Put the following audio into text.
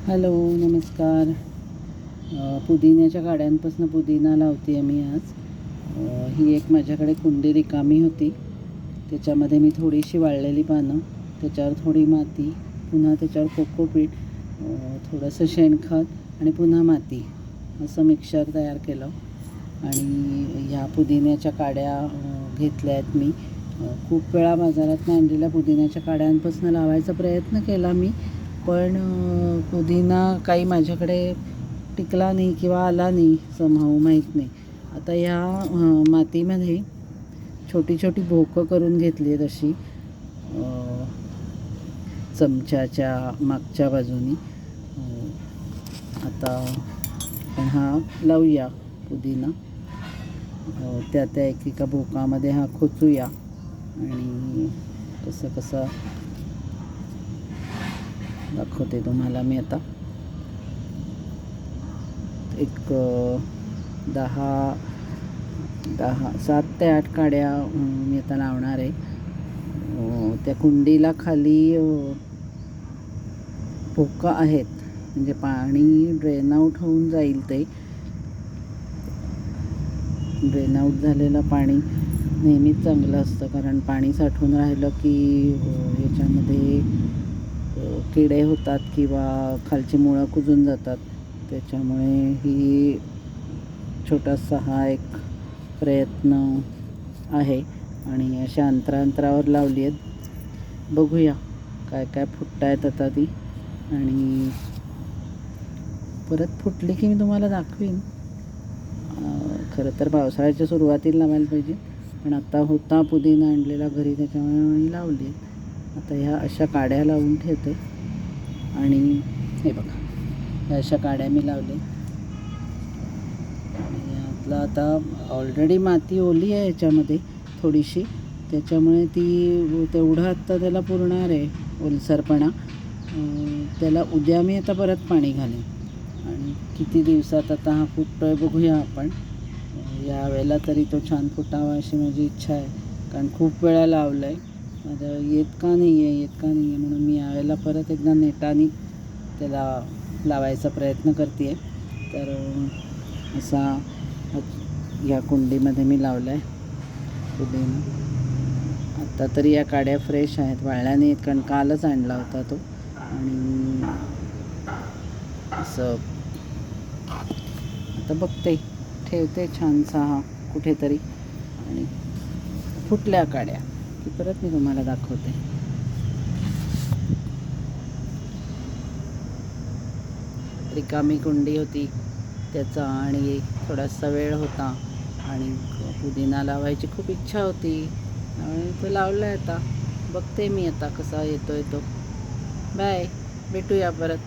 Hello, नमस्कार. पुदिन्याच्या काड्यांपासून पुदिना लावते आहे मी आज. ही एक माझ्याकडे कुंडी रिकामी होती, त्याच्यामध्ये मी थोडीशी वाळलेली पानं, त्याच्यावर थोडी माती, पुन्हा त्याच्यावर कोकोपीट, थोडंसं शेणखत आणि पुन्हा माती असं मिक्सचर तयार केलं. आणि ह्या पुदिन्याच्या काड्या घेतल्या आहेत मी. खूप वेळा बाजारात आणलेल्या पुदिन्याच्या काड्यांपासून लावायचा प्रयत्न केला मी, पण पुदिना काही माझ्याकडे टिकला नाही किंवा आला नाही, समहाऊ माहीत नाही. आता ह्या मातीमध्ये छोटी छोटी भोकं करून घेतली आहेत अशी चमच्याच्या मागच्या बाजूनी. आता आपण हा लावूया पुदिना, त्या एकेका भोकामध्ये हा खोचूया आणि कसं दाखवते तुम्हाला मी. आता एक 7 ते 8 काड्या मी आता लावणार आहे. त्या कुंडीला खाली भोका आहेत, म्हणजे पाणी ड्रेन आऊट होऊन जाईल. ते ड्रेन आऊट झालेलं पाणी नेहमीच चांगलं असतं, कारण पाणी साठवून राहिलं की ह्याच्यामध्ये किडे होतात किंवा खालची मुळं कुजून जातात. त्याच्यामुळे ही छोटासा हा एक प्रयत्न आहे आणि अशा अंतरावर लावली आहेत. बघूया काय काय फुटत आहेत आता ती, आणि परत फुटली की मी तुम्हाला दाखवीन. खरं तर पावसाळ्याच्या सुरुवातीला लावायला पाहिजे, पण आता होता पुदिना आणलेला घरी, त्याच्यामुळे मी लावली आहेत. आता ह्या अशा काड्या लावून ठेवते आणि हे बघा, ह्या अशा काड्या मी लावले. आणि यातलं आता ऑलरेडी माती ओली आहे ह्याच्यामध्ये थोडीशी, त्याच्यामुळे ती तेवढं आत्ता त्याला पुरणार आहे ओलसरपणा. त्याला उद्या मी आता परत पाणी घालेन. आणि किती दिवसात आता हा फुटतो आहे बघूया आपण. यावेळेला तरी तो छान फुटावा अशी माझी इच्छा आहे, कारण खूप वेळा लावलं आहे. माझं येत का नाही आहे म्हणून मी यावेळेला परत एकदा नेटाने त्याला लावायचा प्रयत्न करते आहे. तर असा या कुंडीमध्ये मी लावला आहे पुदिना. आत्ता तरी या काड्या फ्रेश आहेत, वाळल्या नाहीत, कारण कालच आणला होता तो. आणि असं आता बघते, ठेवते छानसा हा कुठेतरी, आणि फुटल्या काड्या की परत मी तुम्हाला दाखवते. रिकामी कुंडी होती त्याचा, आणि थोडासा वेळ होता आणि पुदिना लावायची खूप इच्छा होती, आणि तो लावला आहे. आता बघते मी आता कसा येतो. बाय, भेटूया परत.